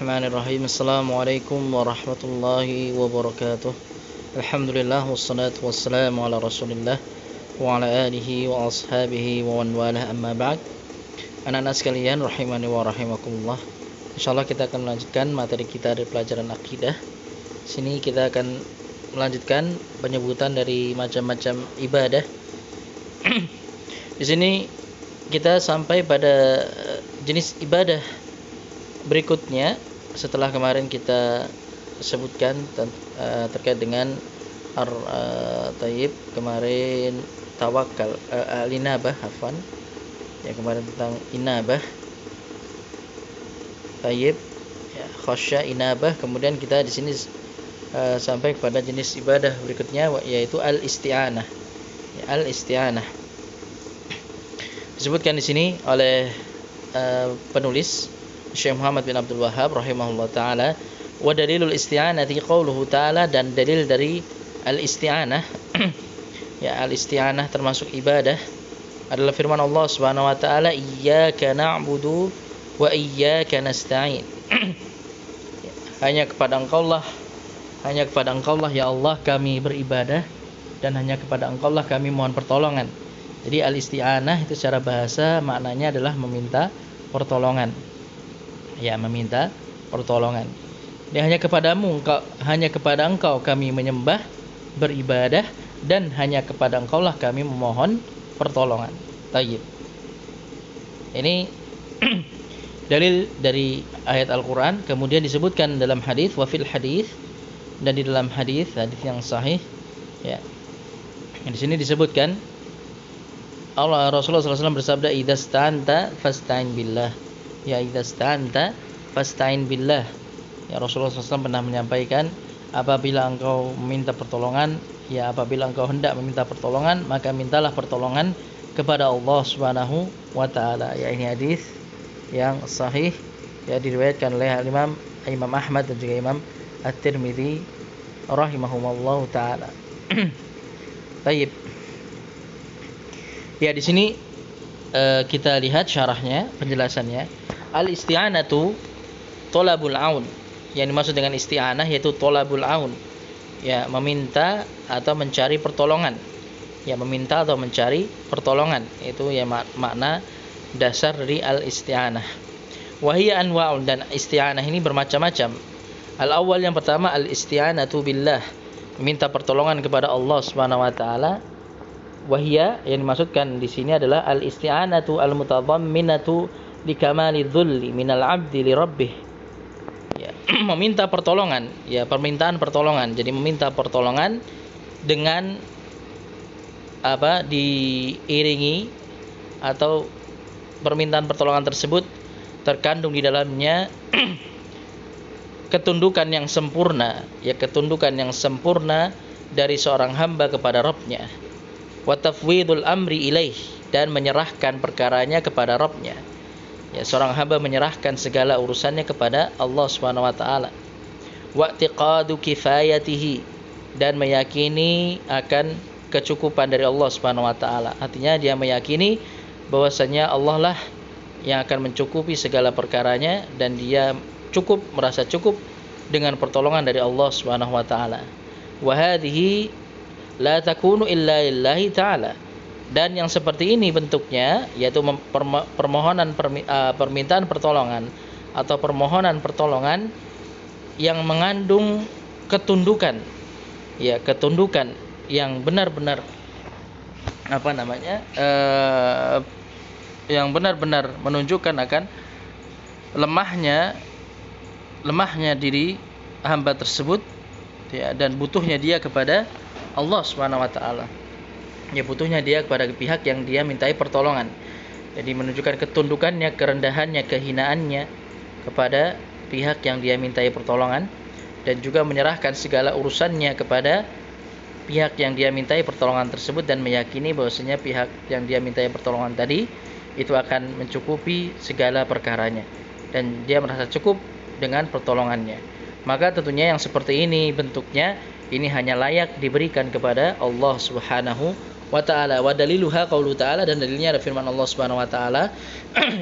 Bismillahirrahmanirrahim. Assalamualaikum warahmatullahi wabarakatuh. Alhamdulillah wassalatu wassalamu ala Rasulillah wa ala alihi wa ashabihi wa man walah, amma ba'd. Anak-anak sekalian rahimani wa rahimakumullah. Insyaallah kita akan melanjutkan materi kita dari pelajaran akidah. Sini kita akan melanjutkan penyebutan dari macam-macam ibadah. Di sini kita sampai pada jenis ibadah berikutnya setelah kemarin kita sebutkan terkait dengan tayyib, kemarin tawakal, al-inabah, afwan. Ya, kemarin tentang inabah, tayyib, ya, khasya, inabah. Kemudian kita di sini sampai kepada jenis ibadah berikutnya, yaitu al-isti'anah. Ya, al-isti'anah disebutkan di sini oleh penulis Syekh Muhammad bin Abdul Wahhab rahimahullah ta'ala, wa dalilul isti'anati qauluhu ta'ala, dan dalil dari al-isti'anah ya, al-isti'anah termasuk ibadah adalah firman Allah Subhanahu wa ta'ala, iyyaka na'budu wa iyyaka nasta'in. Hanya kepada Engkau lah ya Allah kami beribadah, dan hanya kepada Engkau lah kami mohon pertolongan. Jadi al-isti'anah itu secara bahasa maknanya adalah meminta pertolongan. Ya, meminta pertolongan. Dan hanya kepada Engkau kami menyembah, beribadah, dan hanya kepada Engkau lah kami memohon pertolongan. Tayyib. Ini dalil dari ayat Al-Qur'an. Kemudian disebutkan dalam hadis, wa fil hadis, dan di dalam hadis yang sahih, ya. Di sini disebutkan Rasulullah SAW bersabda, idasta'anta fasta'in billah. Ya, idasta'anta fasta'in billah. Ya, Rasulullah SAW pernah menyampaikan, apabila engkau meminta pertolongan, ya, apabila engkau hendak meminta pertolongan, maka mintalah pertolongan kepada Allah Subhanahu wa ta'ala. Ya, ini hadis yang sahih, ya, diriwayatkan oleh Imam Ahmad dan juga Imam At-Tirmidzi rahimahumullah ta'ala. Baik. Ya, di sini kita lihat syarahnya, penjelasannya. Al-isti'anatu tolabul aun. Yang dimaksud dengan isti'anah yaitu tolabul aun. Ya, meminta atau mencari pertolongan. Ya, meminta atau mencari pertolongan. Itu ya makna dasar dari al-isti'anah. Wahiyya anwa'un, dan isti'anah ini bermacam-macam. Al-awwal, yang pertama, al-isti'anatu billah. Meminta pertolongan kepada Allah Subhanahu wa taala. Wahiyya, yang dimaksudkan di sini adalah al-isti'anatu al-mutadhamminatu likamali dhulli minal abdi li rabbih. Ya, meminta pertolongan, ya, permintaan pertolongan. Jadi meminta pertolongan dengan diiringi, atau permintaan pertolongan tersebut terkandung di dalamnya ketundukan yang sempurna, ya, ketundukan yang sempurna dari seorang hamba kepada Rabb-nya. Wa tafwidul amri ilaih, dan menyerahkan perkaranya kepada Rabb-nya. Ya, seorang hamba menyerahkan segala urusannya kepada Allah Subhanahu wa taala. Wa i'tiqadu kifayatihi, dan meyakini akan kecukupan dari Allah Subhanahu wa taala. Artinya dia meyakini bahwasanya Allah lah yang akan mencukupi segala perkaranya, dan dia merasa cukup dengan pertolongan dari Allah Subhanahu wa taala. Wa hadhihi la takunu illa lillahi ta'ala. Dan yang seperti ini bentuknya, yaitu permintaan pertolongan atau permohonan pertolongan yang mengandung ketundukan, ya, ketundukan yang benar-benar yang benar-benar menunjukkan akan lemahnya diri hamba tersebut, ya, dan butuhnya dia kepada Allah Subhanahu wa taala. Ya, butuhnya dia kepada pihak yang dia mintai pertolongan. Jadi menunjukkan ketundukannya, kerendahannya, kehinaannya kepada pihak yang dia mintai pertolongan, dan juga menyerahkan segala urusannya kepada pihak yang dia mintai pertolongan tersebut, dan meyakini bahwasanya pihak yang dia mintai pertolongan tadi itu akan mencukupi segala perkaranya, dan dia merasa cukup dengan pertolongannya. Maka tentunya yang seperti ini bentuknya, ini hanya layak diberikan kepada Allah Subhanahu wa ta'ala. Wa daliluha qaulu ta'ala, dan dalilnya ada firman Allah Subhanahu wa ta'ala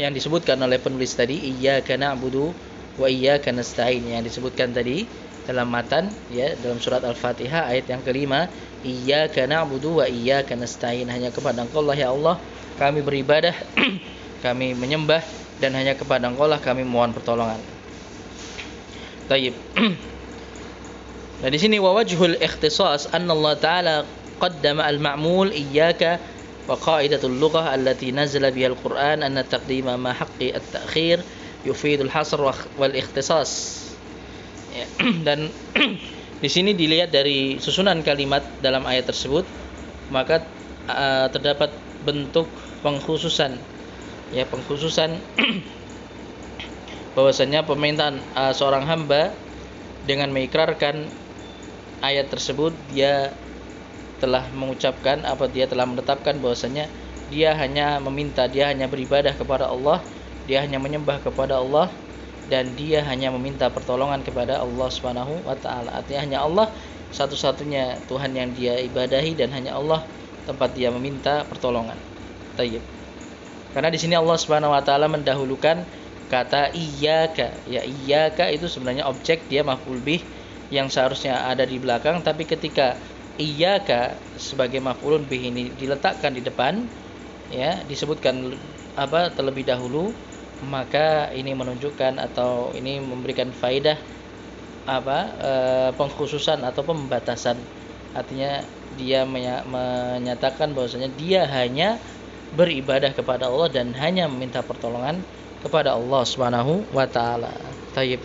yang disebutkan oleh penulis tadi, iyyaka na'budu wa iyyaka nasta'in yang disebutkan tadi dalam matan ya, dalam surat Al-Fatihah ayat yang kelima, iyyaka na'budu wa iyyaka nasta'in, hanya kepada Engkau lah ya Allah kami beribadah, kami menyembah, dan hanya kepada Engkau lah kami mohon pertolongan. Tayyib. Nah di sini wa wajhul ikhtisas anna Allah Ta'ala qaddama al-ma'mul iyyaka wa qaidatul lughah allati nazala biha al-Qur'an anna taqdima ma haqqi at-ta'khir yufidul hasr wal ikhtisas. Ya, dan di sini dilihat dari susunan kalimat dalam ayat tersebut, maka terdapat bentuk pengkhususan, ya pengkhususan bahwasanya permintaan seorang hamba dengan mengikrarkan ayat tersebut, dia telah mengucapkan dia telah menetapkan bahwasanya dia hanya meminta, dia hanya beribadah kepada Allah, dia hanya menyembah kepada Allah, dan dia hanya meminta pertolongan kepada Allah Subhanahu wa taala. Artinya hanya Allah satu-satunya Tuhan yang dia ibadahi, dan hanya Allah tempat dia meminta pertolongan. Tayyib. Karena di sini Allah Subhanahu wa taala mendahulukan kata iyyaka. Ya, iyyaka itu sebenarnya objek, dia maf'ul bih yang seharusnya ada di belakang, tapi ketika iyyaka sebagai maf'ulun bih ini diletakkan di depan, ya, disebutkan terlebih dahulu, maka ini menunjukkan atau ini memberikan faidah pengkhususan atau pembatasan. Artinya dia menyatakan bahwasanya dia hanya beribadah kepada Allah dan hanya meminta pertolongan kepada Allah Subhanahu wa taala. Tayyib.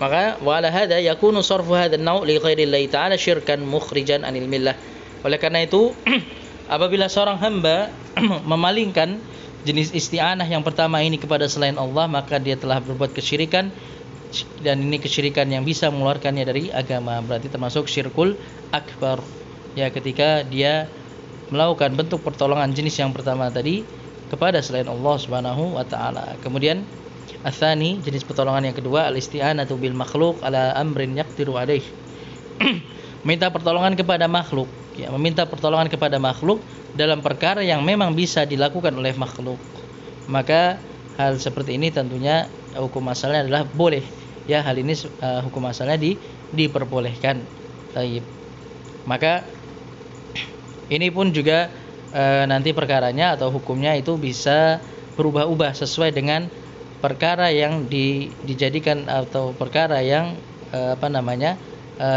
Maka wala hadza yakunu sarfu hadzal naw' li ghairi Allah taala syirkan mukhrijan anil millah. Oleh karena itu apabila seorang hamba memalingkan jenis isti'anah yang pertama ini kepada selain Allah, maka dia telah berbuat kesyirikan, dan ini kesyirikan yang bisa mengeluarkannya dari agama, berarti termasuk syirkul akbar. Ya, ketika dia melakukan bentuk pertolongan jenis yang pertama tadi kepada selain Allah Subhanahu wa taala. Kemudian atsani, jenis pertolongan yang kedua, al-isti'anatu bil makhluq ala amrin yaqdiru alaih. Minta pertolongan kepada makhluk, ya, meminta pertolongan kepada makhluk dalam perkara yang memang bisa dilakukan oleh makhluk. Maka hal seperti ini tentunya hukum asalnya adalah boleh. Ya, hal ini hukum asalnya diperbolehkan. Taib. Maka ini pun juga nanti perkaranya atau hukumnya itu bisa berubah-ubah sesuai dengan perkara yang dijadikan atau perkara yang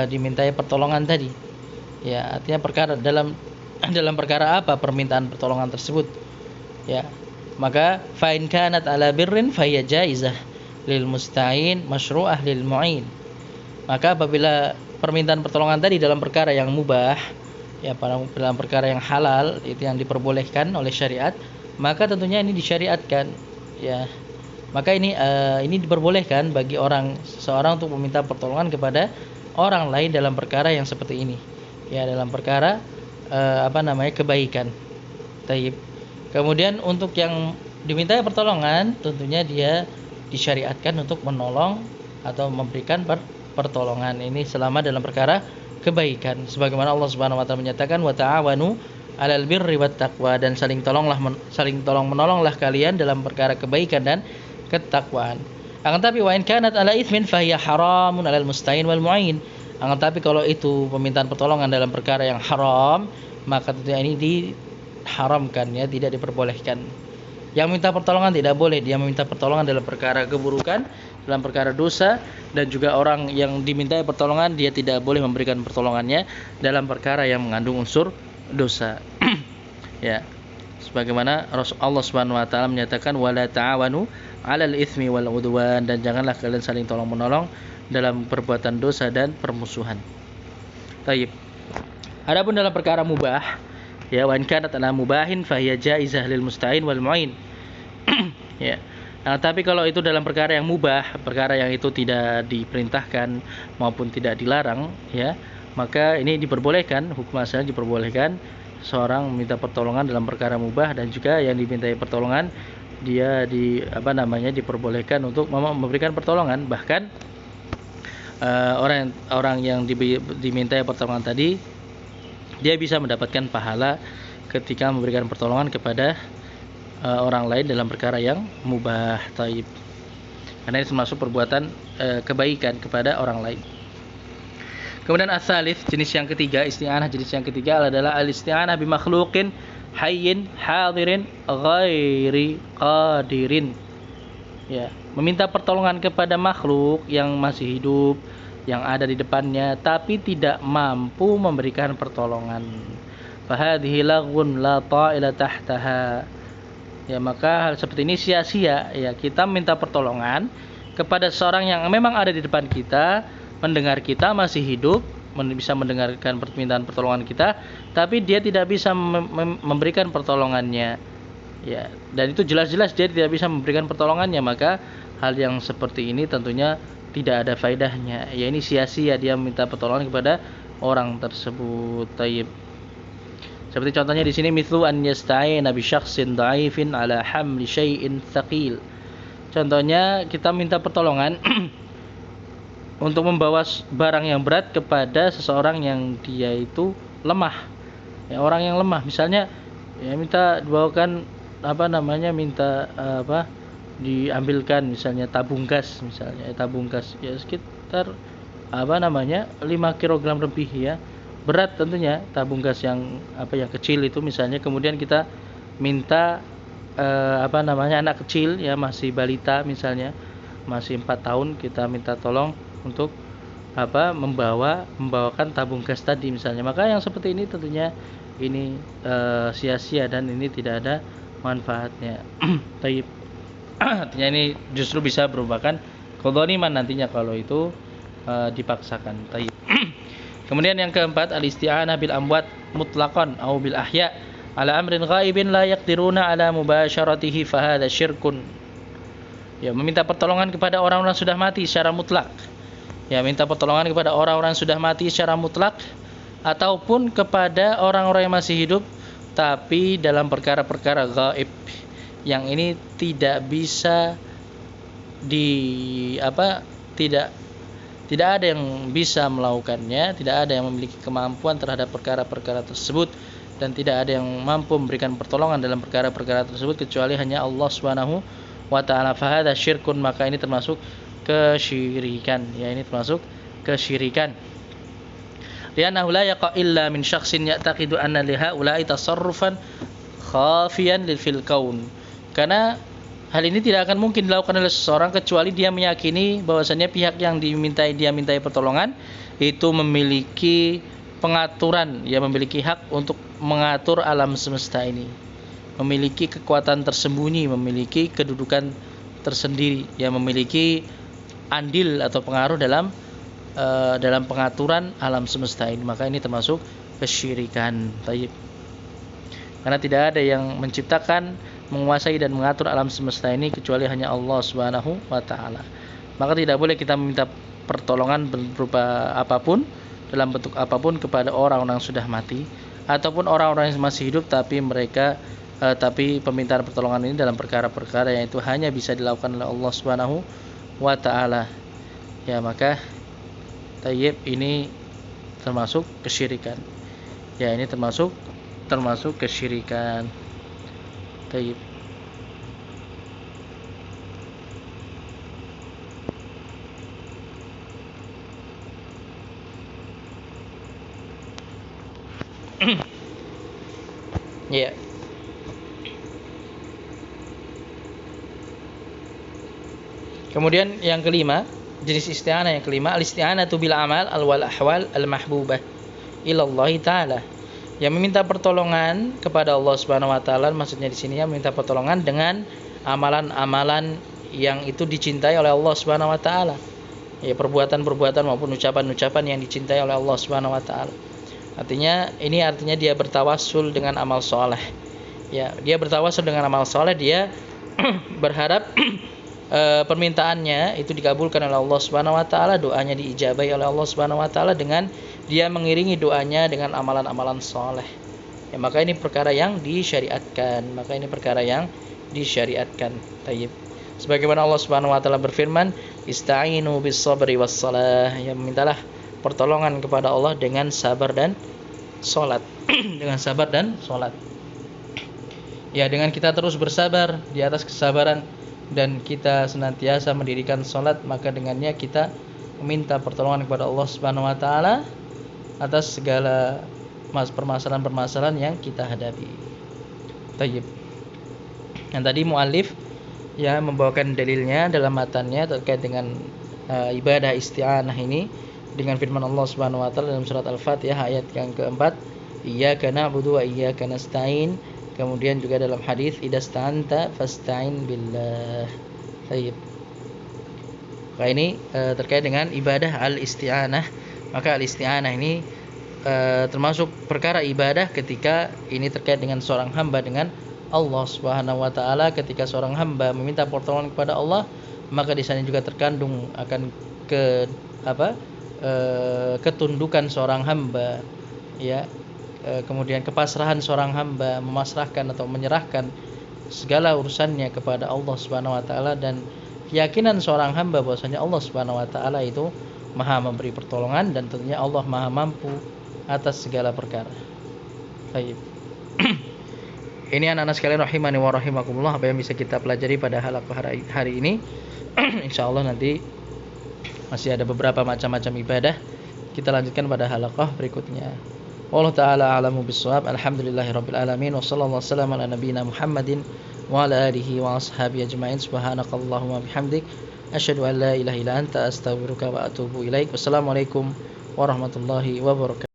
dimintai pertolongan tadi. Ya, artinya perkara dalam perkara apa permintaan pertolongan tersebut. Ya. Maka fa in kanat ala birrin fa hiya jaizah lil musta'in masyru'ah lil mu'in. Maka apabila permintaan pertolongan tadi dalam perkara yang mubah, ya dalam perkara yang halal, itu yang diperbolehkan oleh syariat, maka tentunya ini disyariatkan. Ya. Maka ini diperbolehkan bagi seseorang untuk meminta pertolongan kepada orang lain dalam perkara yang seperti ini. Ya, dalam perkara kebaikan. Taib. Kemudian untuk yang dimintai pertolongan, tentunya dia disyariatkan untuk menolong atau memberikan pertolongan ini selama dalam perkara kebaikan. Sebagaimana Allah Subhanahu wa taala menyatakan wa ta'awanu 'alal birri wat taqwa, dan saling tolong menolonglah kalian dalam perkara kebaikan dan ketakwaan. Akan tapi wa in kanat ala itsmin fa hiya haramun 'alal musta'in wal mu'in. Akan tapi kalau itu permintaan pertolongan dalam perkara yang haram, maka tentunya ini diharamkan, ya, tidak diperbolehkan. Yang minta pertolongan tidak boleh dia meminta pertolongan dalam perkara keburukan, dalam perkara dosa, dan juga orang yang dimintai pertolongan dia tidak boleh memberikan pertolongannya dalam perkara yang mengandung unsur dosa. Ya. Sebagaimana Allah Subhanahu wa taala menyatakan wala ta'awanu 'alal itsmi wal 'udwan, dan janganlah kalian saling tolong-menolong dalam perbuatan dosa dan permusuhan. Taib. Adapun dalam perkara mubah, ya, wa in kanat ala mubahin fa hiya jaizah lil musta'in wal mu'in. Ya. Nah, tapi kalau itu dalam perkara yang mubah, perkara yang itu tidak diperintahkan maupun tidak dilarang, ya, maka ini diperbolehkan, hukum asalnya diperbolehkan seorang meminta pertolongan dalam perkara mubah, dan juga yang dimintai pertolongan dia diperbolehkan untuk memberikan pertolongan. Bahkan orang yang dimintai pertolongan tadi dia bisa mendapatkan pahala ketika memberikan pertolongan kepada orang lain dalam perkara yang mubah, taib. Karena ini termasuk perbuatan kebaikan kepada orang lain. Kemudian as-salits, jenis yang ketiga, isti'anah jenis yang ketiga adalah al-isti'anah bi makhluqin hayyin hadirin ghairi qadirin. Ya, meminta pertolongan kepada makhluk yang masih hidup, yang ada di depannya tapi tidak mampu memberikan pertolongan. Fahadhihi laghun la ta'ila tahtaha. Ya, maka hal seperti ini sia-sia. Ya, kita minta pertolongan kepada seorang yang memang ada di depan kita, mendengar kita, masih hidup, bisa mendengarkan permintaan pertolongan kita, tapi dia tidak bisa memberikan pertolongannya. Ya, dan itu jelas-jelas dia tidak bisa memberikan pertolongannya, maka hal yang seperti ini tentunya tidak ada faedahnya. Ya, ini sia-sia dia meminta pertolongan kepada orang tersebut. Taib. Seperti contohnya di sini, mithlu an yasta'ina bi syakhsin dha'ifin ala hamli syai'in thaqil. Contohnya kita minta pertolongan untuk membawa barang yang berat kepada seseorang yang dia itu lemah. Ya, orang yang lemah, misalnya ya minta dibawakan minta diambilkan misalnya tabung gas, ya sekitar 5 kg lebih ya. Berat tentunya tabung gas yang kecil itu misalnya, kemudian kita minta anak kecil ya, masih balita misalnya, masih 4 tahun, kita minta tolong untuk membawakan tabung gas tadi misalnya. Maka yang seperti ini tentunya ini sia-sia dan ini tidak ada manfaatnya. Taib. Artinya ini justru bisa merupakan kedzaliman nantinya kalau itu dipaksakan. Taib. Kemudian yang keempat, al-isti'anah bil amwat mutlaqan aw bil ahya ala amrin ghaibin la yaqdiruna ala mubasharatihi fa hadha syirkun. Ya, meminta pertolongan kepada orang-orang sudah mati secara mutlak. Ya, minta pertolongan kepada orang-orang sudah mati secara mutlak ataupun kepada orang-orang yang masih hidup tapi dalam perkara-perkara gaib yang ini tidak bisa tidak ada yang bisa melakukannya, tidak ada yang memiliki kemampuan terhadap perkara-perkara tersebut, dan tidak ada yang mampu memberikan pertolongan dalam perkara-perkara tersebut kecuali hanya Allah Subhanahu wa ta'ala. Fahadha syirkun, maka ini termasuk kesyirikan. Ya, ini termasuk kesyirikan. Li'annahu la yaqa illa min syakhsin ya'taqidu anna li haula'i tasarrufan khafiyan fil kaun. Karena hal ini tidak akan mungkin dilakukan oleh seseorang kecuali dia meyakini bahwasannya pihak yang dia mintai pertolongan itu memiliki pengaturan, ya memiliki hak untuk mengatur alam semesta ini, memiliki kekuatan tersembunyi, memiliki kedudukan tersendiri, yang memiliki andil atau pengaruh dalam pengaturan alam semesta ini. Maka ini termasuk kesyirikan. Taib. Karena tidak ada yang menciptakan, menguasai dan mengatur alam semesta ini kecuali hanya Allah Subhanahu wa ta'ala. Maka tidak boleh kita meminta pertolongan berupa apapun, dalam bentuk apapun, kepada orang-orang sudah mati ataupun orang-orang yang masih hidup tapi permintaan pertolongan ini dalam perkara-perkara yang itu hanya bisa dilakukan oleh Allah Subhanahu wa ta'ala. Ya, maka tayyib, ini termasuk kesyirikan. Ya, ini termasuk kesyirikan. Tayyib. Ya. Kemudian yang kelima, jenis isti'anah yang kelima, al-isti'anatu bil amal wal ahwal al-mahbubah ila Allah taala. Yang meminta pertolongan kepada Allah Subhanahu wa taala, maksudnya di sini ya meminta pertolongan dengan amalan-amalan yang itu dicintai oleh Allah Subhanahu wa taala. Ya, perbuatan-perbuatan maupun ucapan-ucapan yang dicintai oleh Allah Subhanahu wa taala. Artinya dia bertawassul dengan amal soleh. Ya, dia bertawassul dengan amal soleh, dia berharap permintaannya itu dikabulkan oleh Allah Subhanahu wa taala, doanya diijabahi oleh Allah Subhanahu wa taala dengan dia mengiringi doanya dengan amalan-amalan soleh. Ya, maka ini perkara yang disyariatkan. Tayyib. Sebagaimana Allah Subhanahu wa taala berfirman, "Ista'inu bis sabri was shalah." Ya, mintalah pertolongan kepada Allah dengan sabar dan salat. Dengan sabar dan salat. Ya, dengan kita terus bersabar di atas kesabaran dan kita senantiasa mendirikan salat, maka dengannya kita meminta pertolongan kepada Allah Subhanahu wa taala atas segala permasalahan-permasalahan yang kita hadapi. Tayyib. Yang tadi muallif ya membawakan dalilnya dalam matannya terkait dengan ibadah isti'anah ini dengan firman Allah Subhanahu wa taala dalam surat Al-Fatihah ayat yang keempat, iyyaka na'budu wa iyyaka nasta'in. Kemudian juga dalam hadis idasta'anta fasta'in billah. Tayyib. Nah, ini terkait dengan ibadah al-isti'anah. Maka al-isti'anah ini termasuk perkara ibadah ketika ini terkait dengan seorang hamba dengan Allah Subhanahu wa taala. Ketika seorang hamba meminta pertolongan kepada Allah, maka di sana juga terkandung akan ketundukan seorang hamba, ya. Kemudian kepasrahan seorang hamba, memasrahkan atau menyerahkan segala urusannya kepada Allah Subhanahu wa taala, dan keyakinan seorang hamba bahwasanya Allah Subhanahu wa taala itu Maha memberi pertolongan dan tentunya Allah Maha mampu atas segala perkara. Baik. Ini anak-anak sekalian rahimani wa rahimakumullah, apa yang bisa kita pelajari pada halaqah hari ini. Insyaallah nanti masih ada beberapa macam-macam ibadah. Kita lanjutkan pada halaqah berikutnya. Wallahu taala a'lamu bissawab. Alhamdulillahirabbil alamin wa sallallahu wasallam ala nabiyyina Muhammadin wa ala alihi wa ashabihi ajmain. Subhanakallahumma bihamdik asyhadu an la ilaha illa anta astaghfiruka wa atubu ilaik. Wassalamualaikum warahmatullahi wabarakatuh.